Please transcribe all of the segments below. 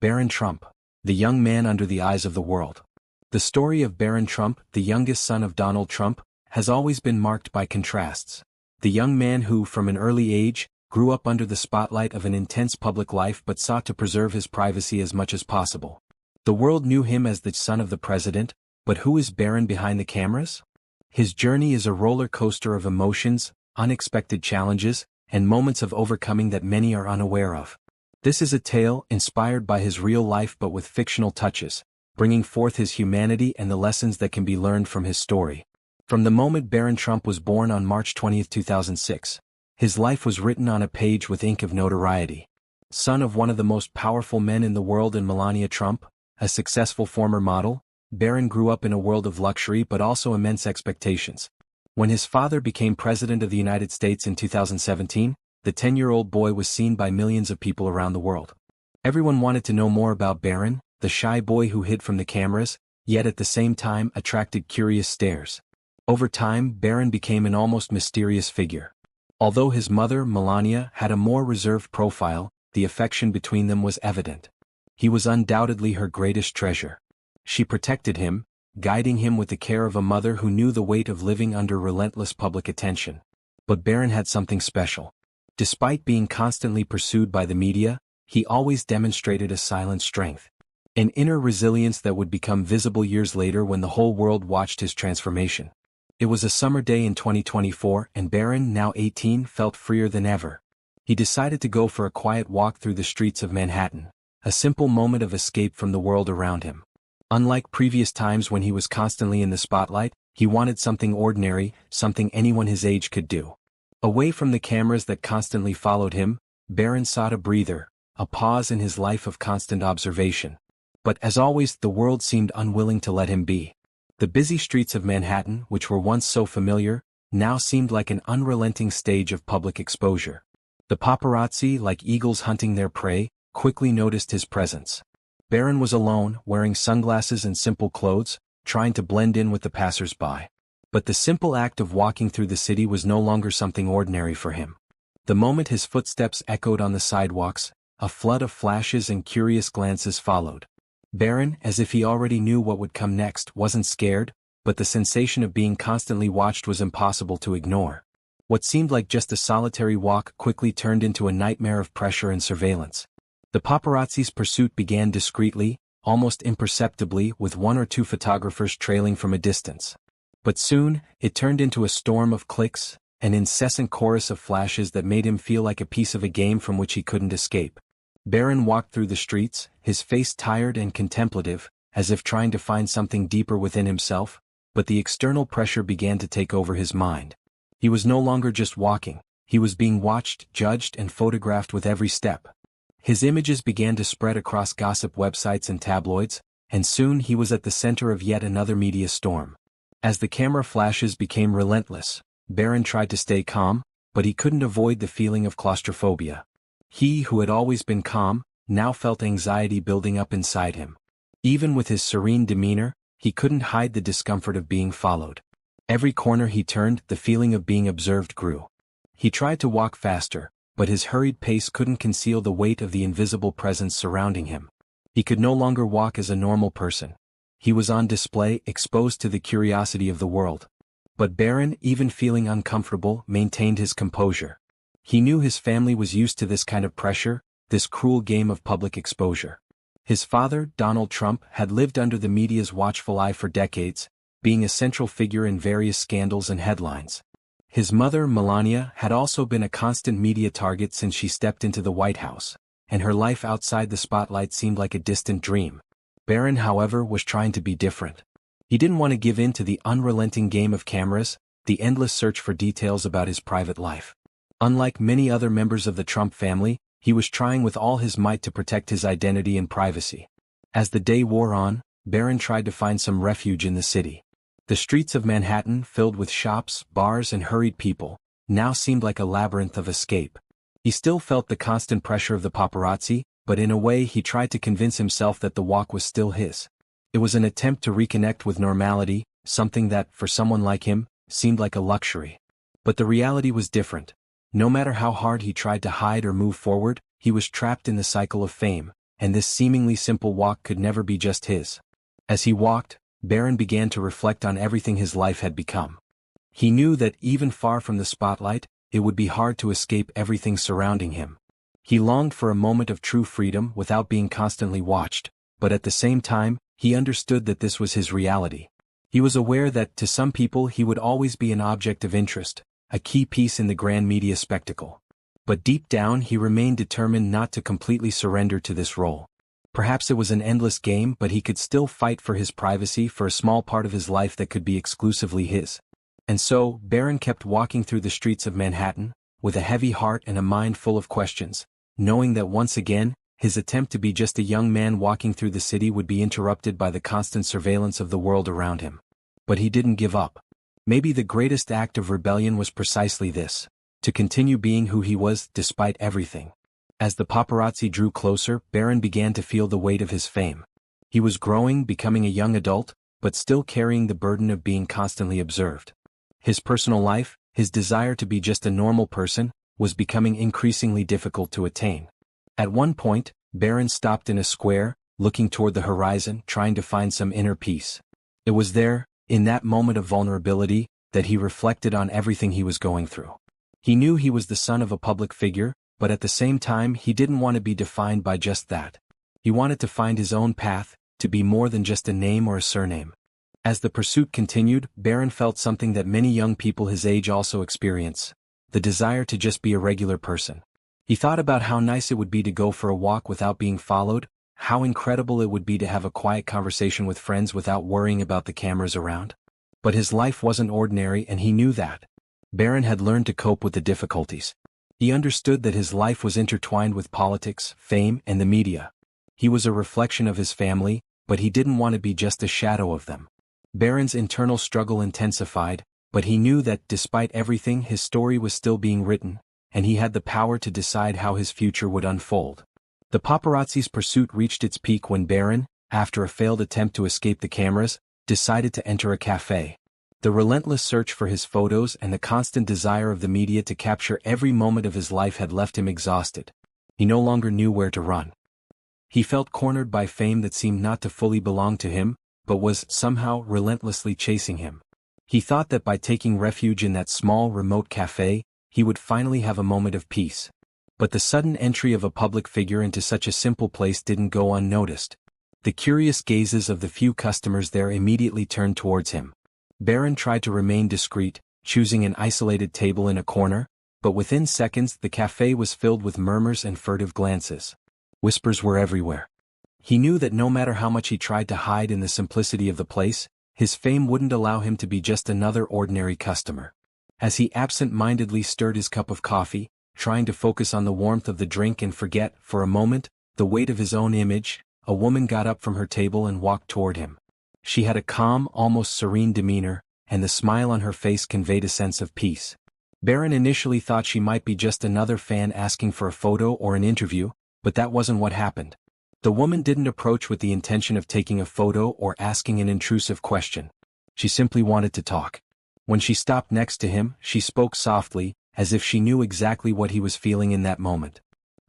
Barron Trump, the young man under the eyes of the world. The story of Barron Trump, the youngest son of Donald Trump, has always been marked by contrasts. The young man who, from an early age, grew up under the spotlight of an intense public life but sought to preserve his privacy as much as possible. The world knew him as the son of the president, but who is Barron behind the cameras? His journey is a roller coaster of emotions, unexpected challenges, and moments of overcoming that many are unaware of. This is a tale inspired by his real life but with fictional touches, bringing forth his humanity and the lessons that can be learned from his story. From the moment Barron Trump was born on March 20, 2006, his life was written on a page with ink of notoriety. Son of one of the most powerful men in the world in Melania Trump, a successful former model, Barron grew up in a world of luxury but also immense expectations. When his father became President of the United States in 2017, the 10-year-old boy was seen by millions of people around the world. Everyone wanted to know more about Barron, the shy boy who hid from the cameras, yet at the same time attracted curious stares. Over time, Barron became an almost mysterious figure. Although his mother, Melania, had a more reserved profile, the affection between them was evident. He was undoubtedly her greatest treasure. She protected him, guiding him with the care of a mother who knew the weight of living under relentless public attention. But Barron had something special. Despite being constantly pursued by the media, he always demonstrated a silent strength. An inner resilience that would become visible years later when the whole world watched his transformation. It was a summer day in 2024 and Barron, now 18, felt freer than ever. He decided to go for a quiet walk through the streets of Manhattan, a simple moment of escape from the world around him. Unlike previous times when he was constantly in the spotlight, he wanted something ordinary, something anyone his age could do. Away from the cameras that constantly followed him, Barron sought a breather, a pause in his life of constant observation. But as always, the world seemed unwilling to let him be. The busy streets of Manhattan, which were once so familiar, now seemed like an unrelenting stage of public exposure. The paparazzi, like eagles hunting their prey, quickly noticed his presence. Barron was alone, wearing sunglasses and simple clothes, trying to blend in with the passers-by. But the simple act of walking through the city was no longer something ordinary for him. The moment his footsteps echoed on the sidewalks, a flood of flashes and curious glances followed. Barron, as if he already knew what would come next, wasn't scared, but the sensation of being constantly watched was impossible to ignore. What seemed like just a solitary walk quickly turned into a nightmare of pressure and surveillance. The paparazzi's pursuit began discreetly, almost imperceptibly, with one or two photographers trailing from a distance. But soon, it turned into a storm of clicks, an incessant chorus of flashes that made him feel like a piece of a game from which he couldn't escape. Barron walked through the streets, his face tired and contemplative, as if trying to find something deeper within himself, but the external pressure began to take over his mind. He was no longer just walking, he was being watched, judged, and photographed with every step. His images began to spread across gossip websites and tabloids, and soon he was at the center of yet another media storm. As the camera flashes became relentless, Barron tried to stay calm, but he couldn't avoid the feeling of claustrophobia. He, who had always been calm, now felt anxiety building up inside him. Even with his serene demeanor, he couldn't hide the discomfort of being followed. Every corner he turned, the feeling of being observed grew. He tried to walk faster, but his hurried pace couldn't conceal the weight of the invisible presence surrounding him. He could no longer walk as a normal person. He was on display, exposed to the curiosity of the world. But Barron, even feeling uncomfortable, maintained his composure. He knew his family was used to this kind of pressure, this cruel game of public exposure. His father, Donald Trump, had lived under the media's watchful eye for decades, being a central figure in various scandals and headlines. His mother, Melania, had also been a constant media target since she stepped into the White House, and her life outside the spotlight seemed like a distant dream. Barron, however, was trying to be different. He didn't want to give in to the unrelenting game of cameras, the endless search for details about his private life. Unlike many other members of the Trump family, he was trying with all his might to protect his identity and privacy. As the day wore on, Barron tried to find some refuge in the city. The streets of Manhattan, filled with shops, bars, and hurried people, now seemed like a labyrinth of escape. He still felt the constant pressure of the paparazzi, but in a way he tried to convince himself that the walk was still his. It was an attempt to reconnect with normality, something that, for someone like him, seemed like a luxury. But the reality was different. No matter how hard he tried to hide or move forward, he was trapped in the cycle of fame, and this seemingly simple walk could never be just his. As he walked, Barron began to reflect on everything his life had become. He knew that even far from the spotlight, it would be hard to escape everything surrounding him. He longed for a moment of true freedom without being constantly watched, but at the same time, he understood that this was his reality. He was aware that, to some people, he would always be an object of interest, a key piece in the grand media spectacle. But deep down he remained determined not to completely surrender to this role. Perhaps it was an endless game, but he could still fight for his privacy, for a small part of his life that could be exclusively his. And so, Barron kept walking through the streets of Manhattan, with a heavy heart and a mind full of questions, knowing that once again, his attempt to be just a young man walking through the city would be interrupted by the constant surveillance of the world around him. But he didn't give up. Maybe the greatest act of rebellion was precisely this: to continue being who he was despite everything. As the paparazzi drew closer, Barron began to feel the weight of his fame. He was growing, becoming a young adult, but still carrying the burden of being constantly observed. His personal life, his desire to be just a normal person, was becoming increasingly difficult to attain. At one point, Barron stopped in a square, looking toward the horizon, trying to find some inner peace. It was there, in that moment of vulnerability, that he reflected on everything he was going through. He knew he was the son of a public figure, but at the same time he didn't want to be defined by just that. He wanted to find his own path, to be more than just a name or a surname. As the pursuit continued, Barron felt something that many young people his age also experience: the desire to just be a regular person. He thought about how nice it would be to go for a walk without being followed, how incredible it would be to have a quiet conversation with friends without worrying about the cameras around. But his life wasn't ordinary, and he knew that. Barron had learned to cope with the difficulties. He understood that his life was intertwined with politics, fame, and the media. He was a reflection of his family, but he didn't want to be just a shadow of them. Barron's internal struggle intensified, but he knew that despite everything his story was still being written, and he had the power to decide how his future would unfold. The paparazzi's pursuit reached its peak when Barron, after a failed attempt to escape the cameras, decided to enter a cafe. The relentless search for his photos and the constant desire of the media to capture every moment of his life had left him exhausted. He no longer knew where to run. He felt cornered by fame that seemed not to fully belong to him, but was somehow relentlessly chasing him. He thought that by taking refuge in that small, remote cafe, he would finally have a moment of peace. But the sudden entry of a public figure into such a simple place didn't go unnoticed. The curious gazes of the few customers there immediately turned towards him. Barron tried to remain discreet, choosing an isolated table in a corner, but within seconds the cafe was filled with murmurs and furtive glances. Whispers were everywhere. He knew that no matter how much he tried to hide in the simplicity of the place, his fame wouldn't allow him to be just another ordinary customer. As he absent-mindedly stirred his cup of coffee, trying to focus on the warmth of the drink and forget, for a moment, the weight of his own image, a woman got up from her table and walked toward him. She had a calm, almost serene demeanor, and the smile on her face conveyed a sense of peace. Barron initially thought she might be just another fan asking for a photo or an interview, but that wasn't what happened. The woman didn't approach with the intention of taking a photo or asking an intrusive question. She simply wanted to talk. When she stopped next to him, she spoke softly, as if she knew exactly what he was feeling in that moment.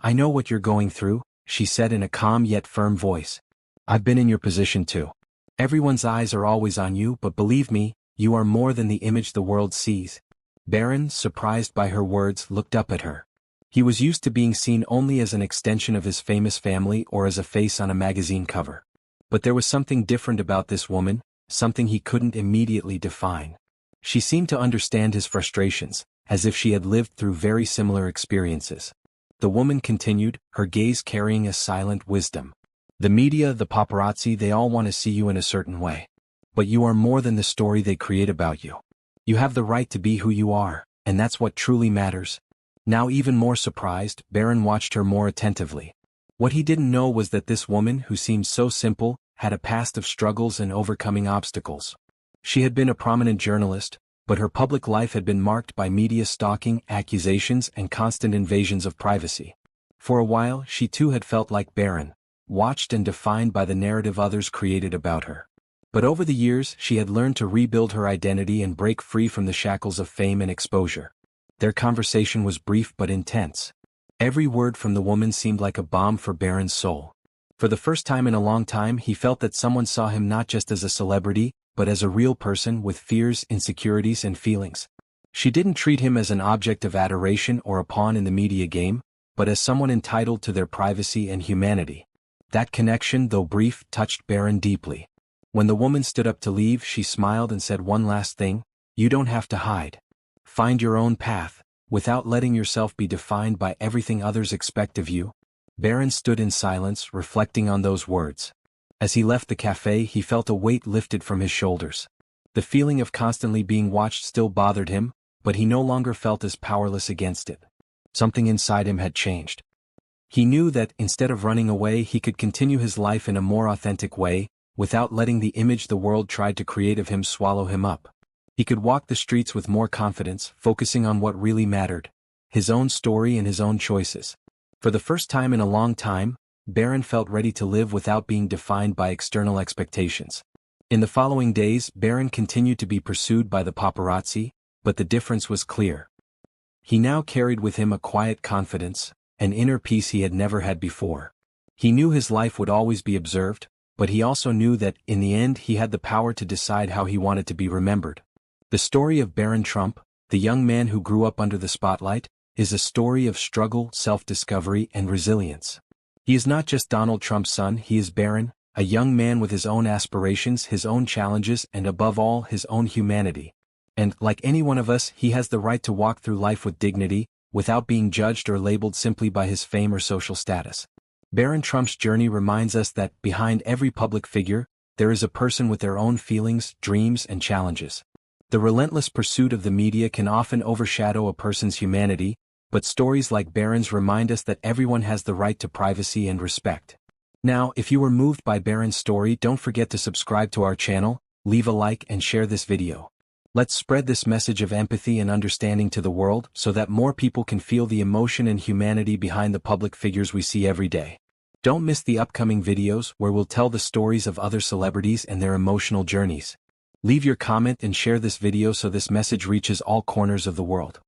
"I know what you're going through," she said in a calm yet firm voice. "I've been in your position too. Everyone's eyes are always on you, but believe me, you are more than the image the world sees." Barron, surprised by her words, looked up at her. He was used to being seen only as an extension of his famous family or as a face on a magazine cover. But there was something different about this woman, something he couldn't immediately define. She seemed to understand his frustrations, as if she had lived through very similar experiences. The woman continued, her gaze carrying a silent wisdom. "The media, the paparazzi, they all want to see you in a certain way. But you are more than the story they create about you. You have the right to be who you are, and that's what truly matters." Now even more surprised, Barron watched her more attentively. What he didn't know was that this woman, who seemed so simple, had a past of struggles and overcoming obstacles. She had been a prominent journalist, but her public life had been marked by media stalking, accusations, and constant invasions of privacy. For a while, she too had felt like Barron, watched and defined by the narrative others created about her. But over the years, she had learned to rebuild her identity and break free from the shackles of fame and exposure. Their conversation was brief but intense. Every word from the woman seemed like a balm for Barron's soul. For the first time in a long time he felt that someone saw him not just as a celebrity, but as a real person with fears, insecurities and feelings. She didn't treat him as an object of adoration or a pawn in the media game, but as someone entitled to their privacy and humanity. That connection, though brief, touched Barron deeply. When the woman stood up to leave, she smiled and said one last thing: "You don't have to hide. Find your own path, without letting yourself be defined by everything others expect of you." Barron stood in silence, reflecting on those words. As he left the cafe, he felt a weight lifted from his shoulders. The feeling of constantly being watched still bothered him, but he no longer felt as powerless against it. Something inside him had changed. He knew that, instead of running away, he could continue his life in a more authentic way, without letting the image the world tried to create of him swallow him up. He could walk the streets with more confidence, focusing on what really mattered: his own story and his own choices. For the first time in a long time, Barron felt ready to live without being defined by external expectations. In the following days, Barron continued to be pursued by the paparazzi, but the difference was clear. He now carried with him a quiet confidence, an inner peace he had never had before. He knew his life would always be observed, but he also knew that, in the end, he had the power to decide how he wanted to be remembered. The story of Barron Trump, the young man who grew up under the spotlight, is a story of struggle, self-discovery, and resilience. He is not just Donald Trump's son, he is Barron, a young man with his own aspirations, his own challenges, and above all, his own humanity. And, like any one of us, he has the right to walk through life with dignity, without being judged or labeled simply by his fame or social status. Barron Trump's journey reminds us that, behind every public figure, there is a person with their own feelings, dreams, and challenges. The relentless pursuit of the media can often overshadow a person's humanity, but stories like Barron's remind us that everyone has the right to privacy and respect. Now, if you were moved by Barron's story, don't forget to subscribe to our channel, leave a like and share this video. Let's spread this message of empathy and understanding to the world so that more people can feel the emotion and humanity behind the public figures we see every day. Don't miss the upcoming videos where we'll tell the stories of other celebrities and their emotional journeys. Leave your comment and share this video so this message reaches all corners of the world.